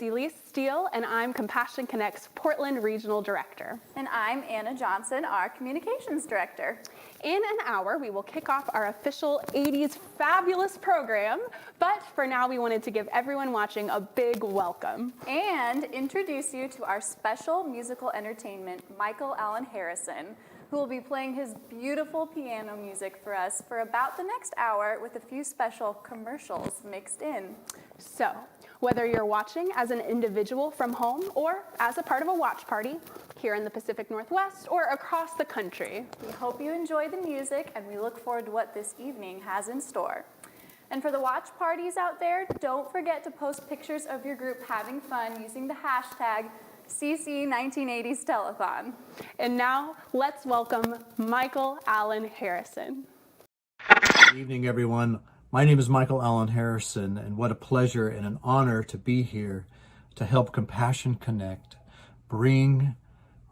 Elise Steele, and I'm Compassion Connect's Portland Regional Director. And I'm Anna Johnson, our Communications Director. In an hour, we will kick off our official 80s fabulous program, but for now, we wanted to give everyone watching a big welcome. And introduce you to our special musical entertainment, Michael Allen Harrison, who will be playing his beautiful piano music for us for about the next hour with a few special commercials mixed in. So, whether you're watching as an individual from home or as a part of a watch party here in the Pacific Northwest or across the country, we hope you enjoy the music and we look forward to what this evening has in store. And for the watch parties out there, don't forget to post pictures of your group having fun using the hashtag CC1980's Telethon. And now, let's welcome Michael Allen Harrison. Good evening, everyone. My name is Michael Allen Harrison, and what a pleasure and an honor to be here to help Compassion Connect bring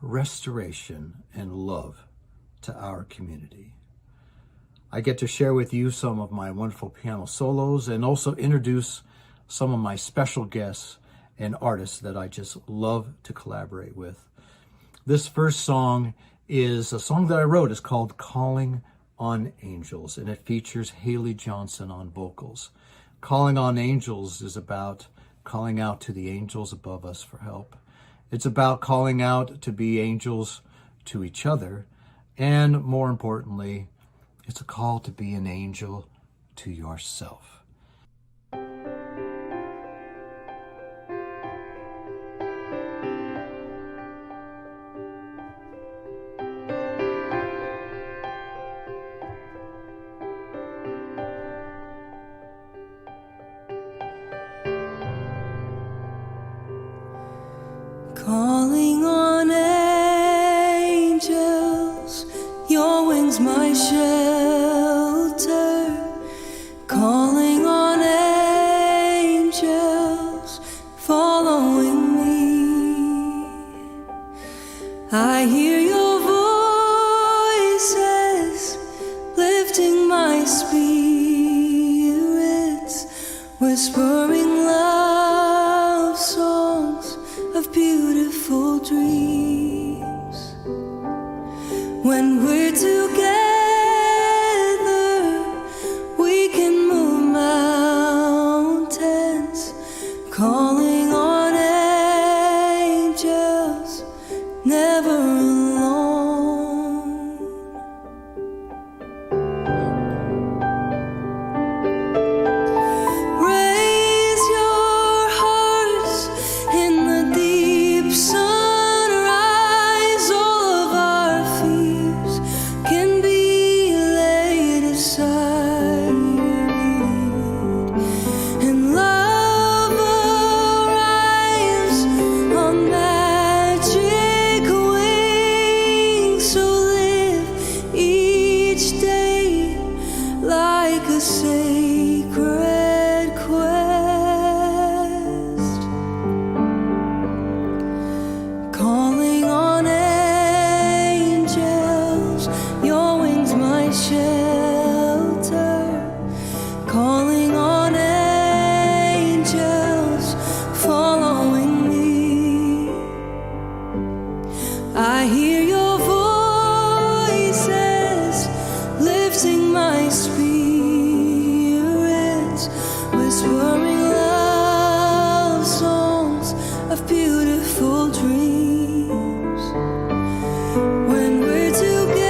restoration and love to our community. I get to share with you some of my wonderful piano solos and also introduce some of my special guests and artists that I just love to collaborate with. This first song is a song that I wrote. It's called Calling on Angels, and it features Haley Johnson on vocals. Calling on Angels is about calling out to the angels above us for help. It's about calling out to be angels to each other, and more importantly, it's a call to be an angel to yourself. Calling on angels, your wings my shelter. Calling on angels, following me. I hear your voices, lifting my spirits, whispering love songs of beautiful dreams. When we're together, we can move mountains. Calling on angels, never alone. Raise your hearts in the deep sunrise. All of our fears can be laid aside, and love arrives on magic wings. So live each day like a sacred quest. Calling on angels, your wings my shelter. Calling on angels, following me. I hear your voices, lifting my spirits, whispering love songs of beautiful dreams. When we're together,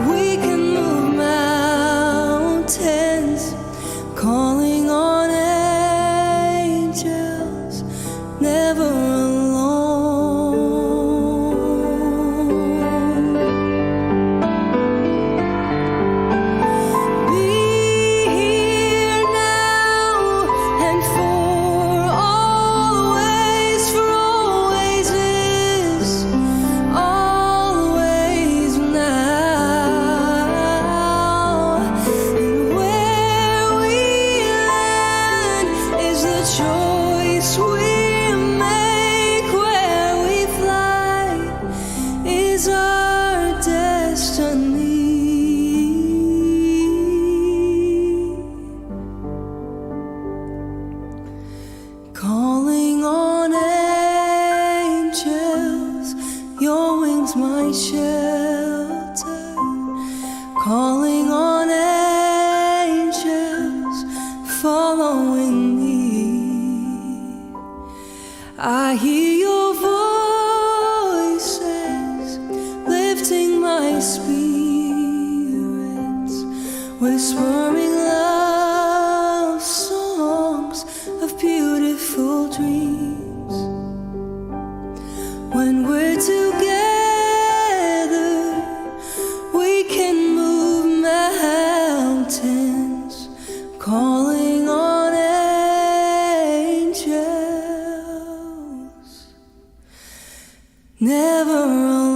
we can move mountains. Calling on angels, never alone. I hear your voices lifting my spirits, whispering love songs of beautiful dreams. When we're together, we can move mountains, calling on angels, never alone.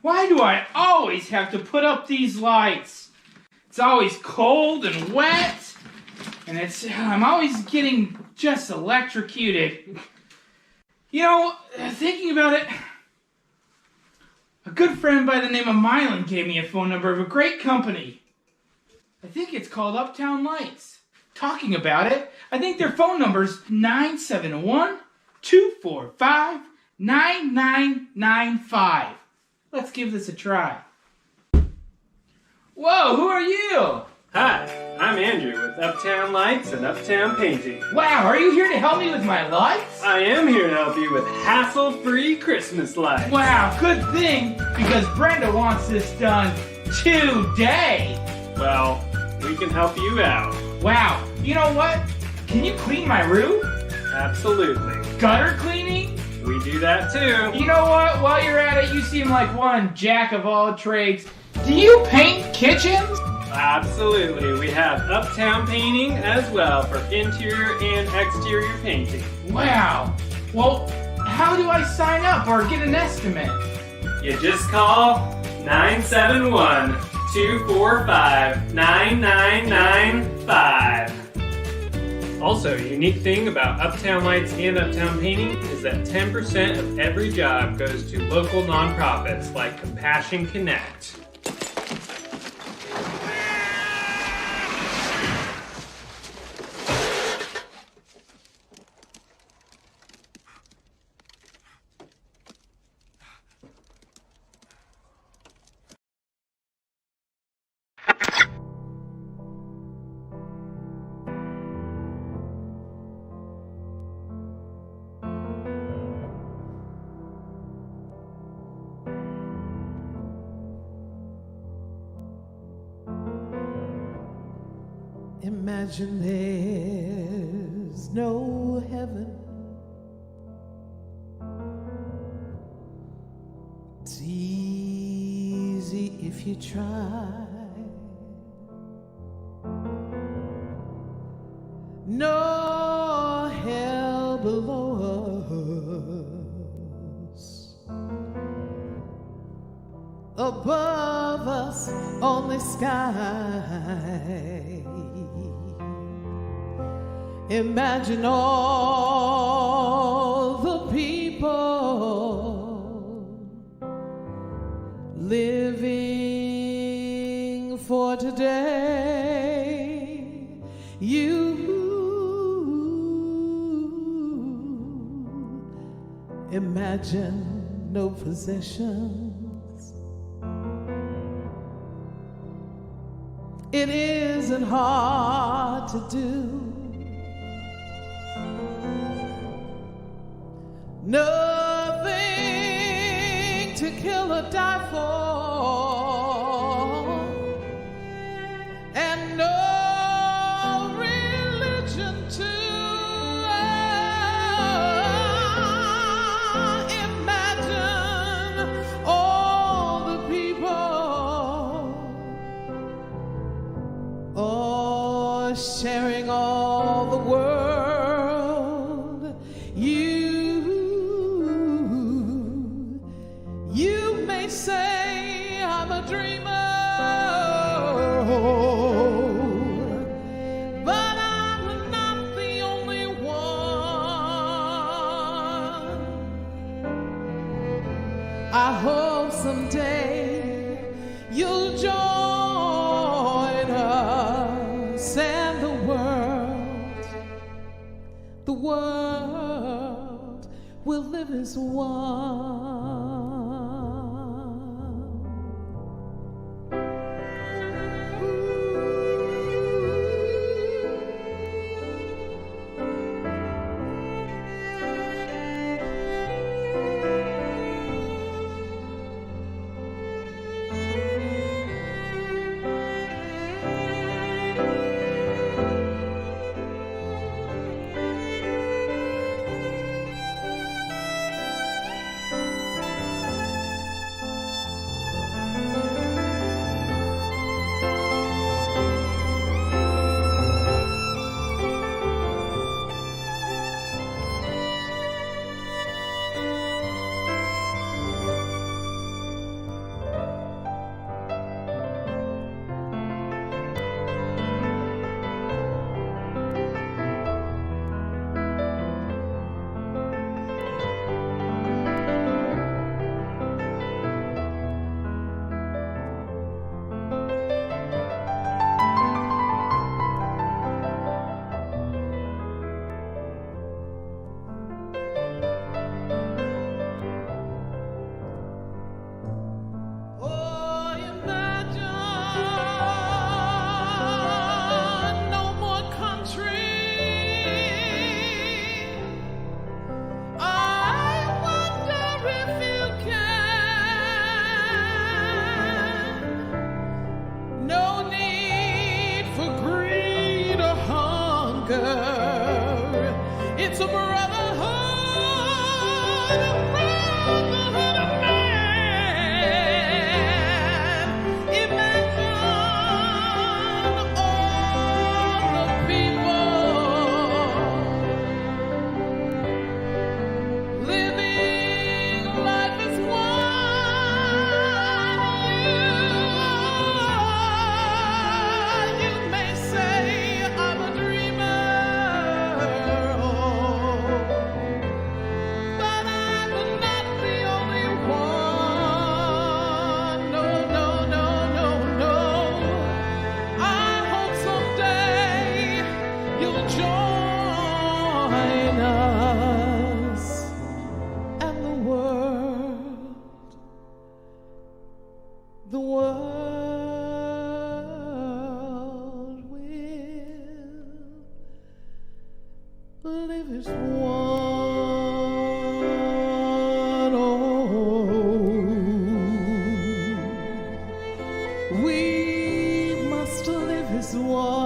Why do I always have to put up these lights? It's always cold and wet, and I'm always getting just electrocuted. You know, thinking about it, a good friend by the name of Mylan gave me a phone number of a great company. I think it's called Uptown Lights. Talking about it, I think their phone number's 971-245-9995. Let's give this a try. Whoa, who are you? Hi, I'm Andrew with Uptown Lights and Uptown Painting. Wow, are you here to help me with my lights? I am here to help you with hassle-free Christmas lights. Wow, good thing, because Brenda wants this done today. Well, we can help you out. Wow, you know what? Can you clean my roof? Absolutely. Gutter cleaning? We do that too. You know what? While you're at it, you seem like one jack of all trades. Do you paint kitchens? Absolutely. We have Uptown Painting as well for interior and exterior painting. Wow. Well, how do I sign up or get an estimate? You just call 971-245-9995. Also, a unique thing about Uptown Lights and Uptown Painting is that 10% of every job goes to local nonprofits like Compassion Connect. Imagine there's no heaven. It's easy if you try. No hell below us. Above us, only sky. Imagine all the people living for today. You imagine no possessions. It isn't hard to do. Nothing to kill or die for, and no religion to imagine all the people, oh, sharing all the world. You may say I'm a dreamer, but I'm not the only one. I hope someday you'll join us, and the world will live as one. the world will live as one. Oh, we must live as one.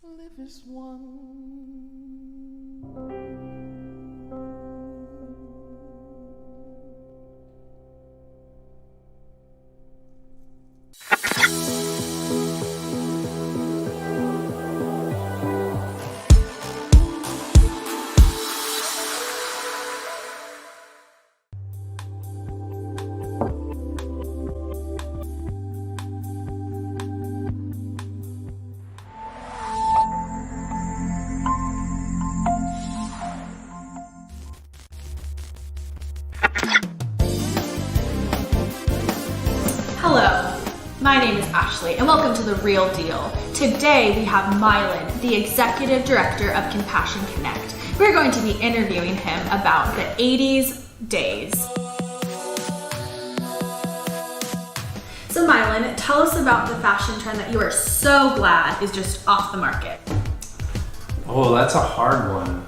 Live as one. Hello, my name is Ashley and welcome to The Real Deal. Today we have Mylan, the Executive Director of Compassion Connect. We're going to be interviewing him about the 80s days. So Mylan, tell us about the fashion trend that you are so glad is just off the market. Oh, that's a hard one.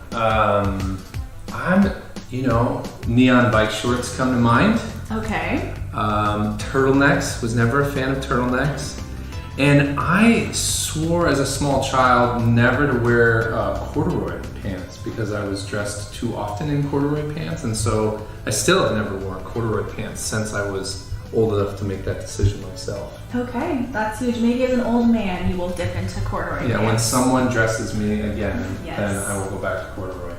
Neon bike shorts come to mind. Okay. Turtlenecks, was never a fan of turtlenecks. And I swore as a small child never to wear corduroy pants because I was dressed too often in corduroy pants. And so I still have never worn corduroy pants since I was old enough to make that decision myself. Okay, that's huge. Maybe as an old man you will dip into corduroy Yeah, pants. when someone dresses me again, Yes. then I will go back to corduroy.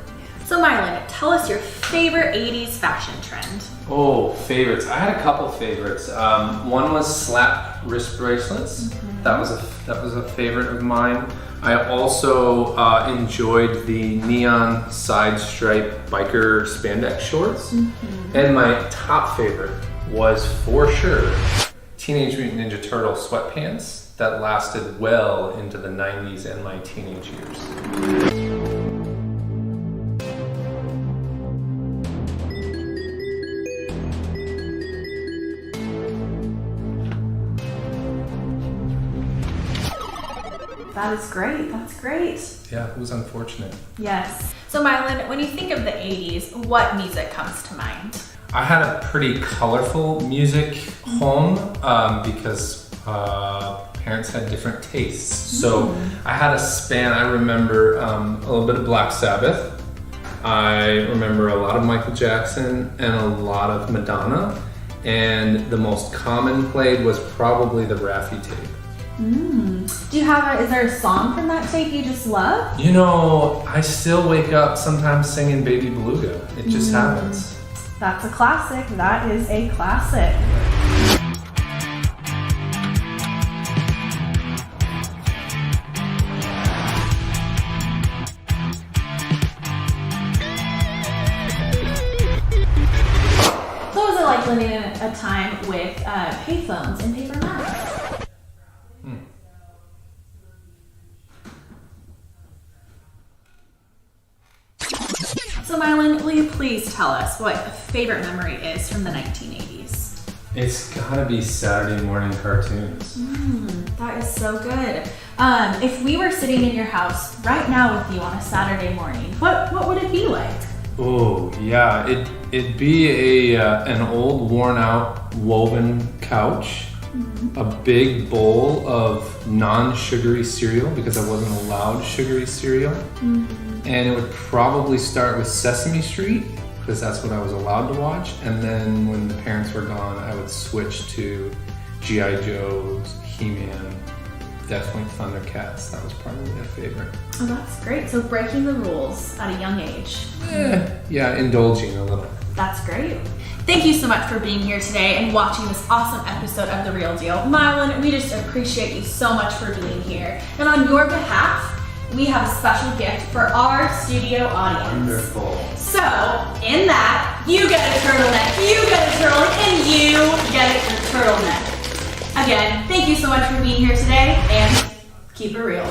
So Mylan, tell us your favorite 80s fashion trend. Oh, favorites. I had a couple favorites. One was slap wrist bracelets. Mm-hmm. That was a favorite of mine. I also enjoyed the neon side stripe biker spandex shorts. Mm-hmm. And my top favorite was for sure Teenage Mutant Ninja Turtle sweatpants that lasted well into the 90s and my teenage years. That is great, that's great. Yeah, it was unfortunate. Yes. So Mylan, when you think of the 80s, what music comes to mind? I had a pretty colorful music home because parents had different tastes. So I had a span. I remember a little bit of Black Sabbath. I remember a lot of Michael Jackson and a lot of Madonna. And the most common played was probably the Raffi tape. Do you have is there a song from that tape you just love? You know, I still wake up sometimes singing Baby Beluga. It just happens. That's a classic. That is a classic. So what was it like living in a time with payphones and paper maps? So Mylan, will you please tell us what a favorite memory is from the 1980s? It's gotta be Saturday morning cartoons. That is so good. If we were sitting in your house right now with you on a Saturday morning, what would it be like? Oh yeah, it'd be an old worn out woven couch, a big bowl of non-sugary cereal because I wasn't allowed sugary cereal. And it would probably start with Sesame Street because that's what I was allowed to watch. And then when the parents were gone, I would switch to G.I. Joe's, He-Man, definitely Thundercats. That was probably my favorite. Oh, that's great. So breaking the rules at a young age. Yeah, indulging a little. That's great. Thank you so much for being here today and watching this awesome episode of The Real Deal. Mylon, we just appreciate you so much for being here. And on your behalf, we have a special gift for our studio audience. Wonderful. So, in that, you get a turtleneck, you get a turtleneck, and you get a turtleneck. Again, thank you so much for being here today, and keep it real.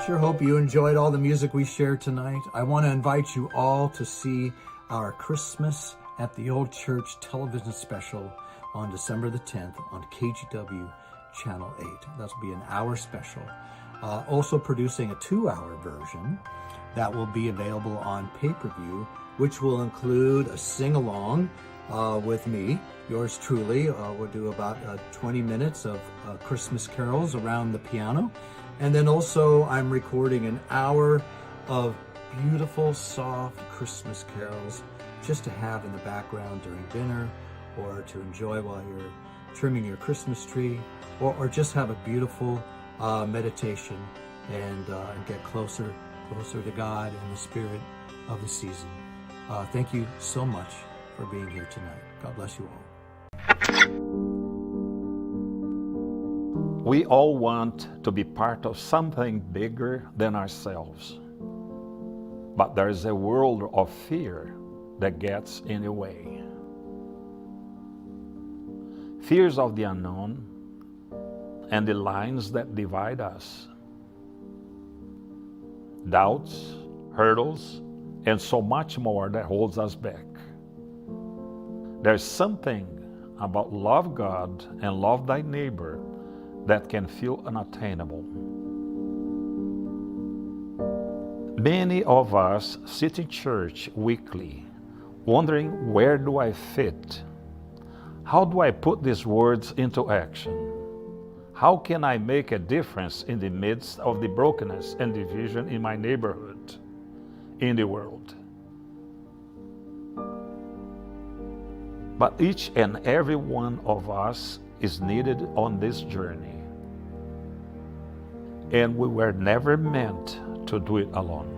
sure hope you enjoyed all the music we shared tonight. I want to invite you all to see our Christmas at the Old Church television special on December the 10th on KGW Channel 8. That'll be an hour special. Also producing a 2-hour version that will be available on pay-per-view, which will include a sing-along with me, yours truly. We'll do about 20 minutes of Christmas carols around the piano. And then also I'm recording an hour of beautiful, soft Christmas carols just to have in the background during dinner, or to enjoy while you're trimming your Christmas tree, or just have a beautiful meditation and get closer to God and the spirit of the season. Thank you so much for being here tonight. God bless you all. We all want to be part of something bigger than ourselves. But there is a world of fear that gets in the way. Fears of the unknown and the lines that divide us. Doubts, hurdles, and so much more that holds us back. There's something about love God and love thy neighbor that can feel unattainable. Many of us sit in church weekly, wondering, where do I fit? How do I put these words into action? How can I make a difference in the midst of the brokenness and division in my neighborhood, in the world? But each and every one of us is needed on this journey. And we were never meant to do it alone.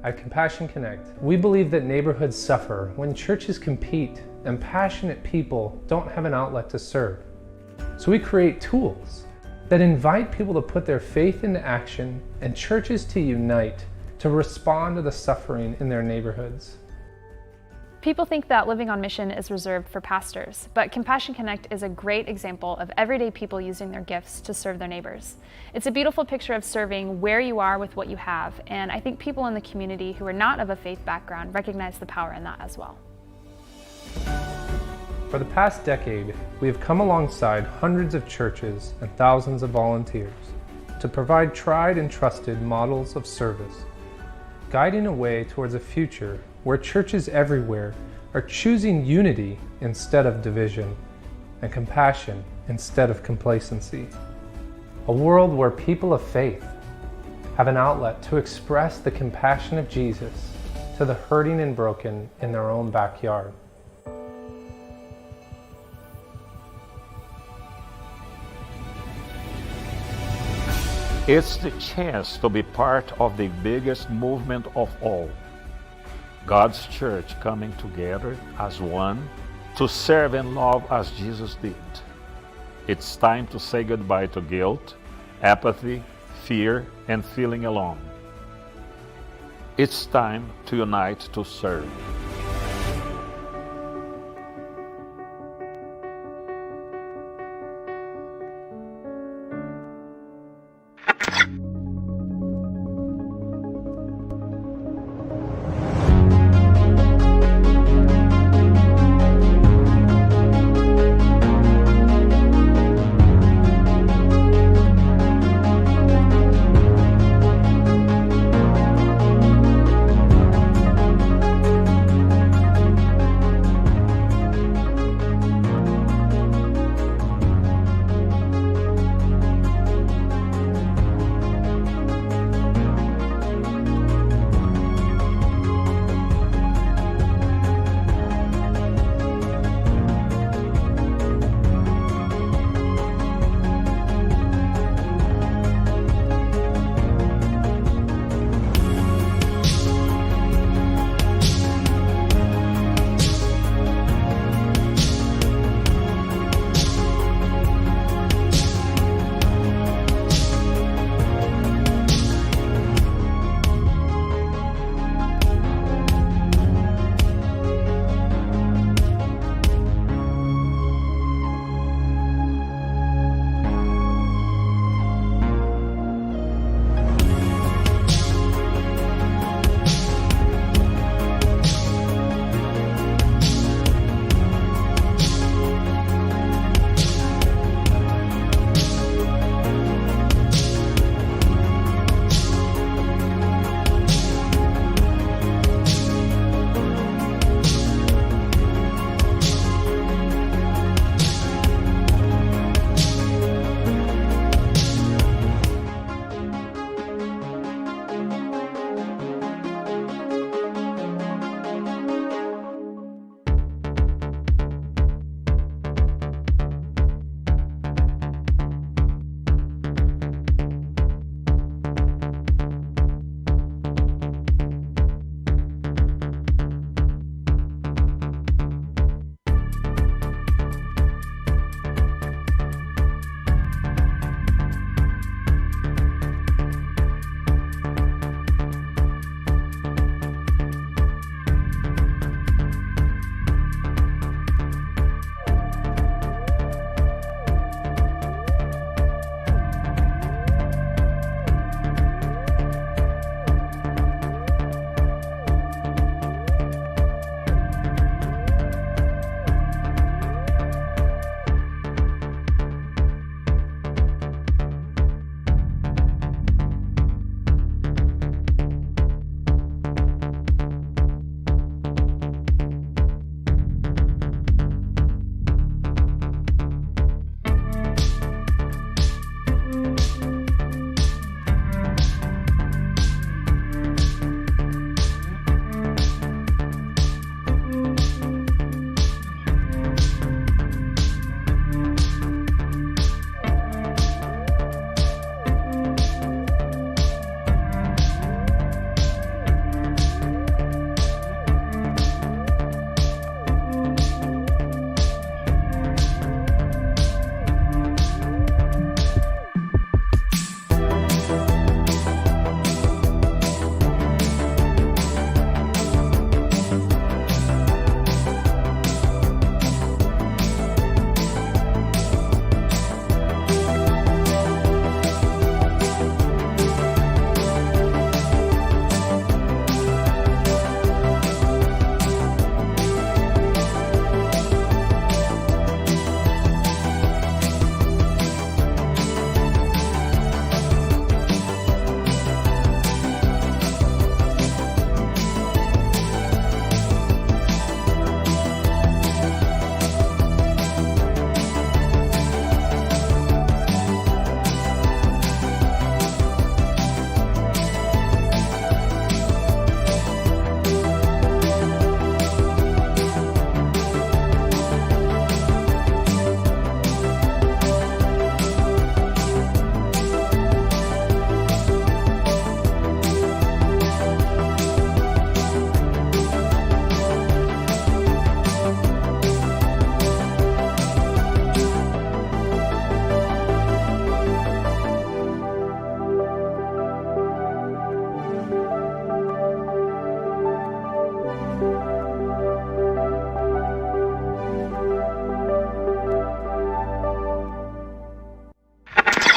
At Compassion Connect, we believe that neighborhoods suffer when churches compete and passionate people don't have an outlet to serve. So we create tools that invite people to put their faith into action and churches to unite to respond to the suffering in their neighborhoods. People think that living on mission is reserved for pastors, but Compassion Connect is a great example of everyday people using their gifts to serve their neighbors. It's a beautiful picture of serving where you are with what you have, and I think people in the community who are not of a faith background recognize the power in that as well. For the past decade, we have come alongside hundreds of churches and thousands of volunteers to provide tried and trusted models of service, guiding a way towards a future where churches everywhere are choosing unity instead of division and compassion instead of complacency. A world where people of faith have an outlet to express the compassion of Jesus to the hurting and broken in their own backyard. It's the chance to be part of the biggest movement of all. God's church coming together as one to serve and love as Jesus did. It's time to say goodbye to guilt, apathy, fear, and feeling alone. It's time to unite to serve.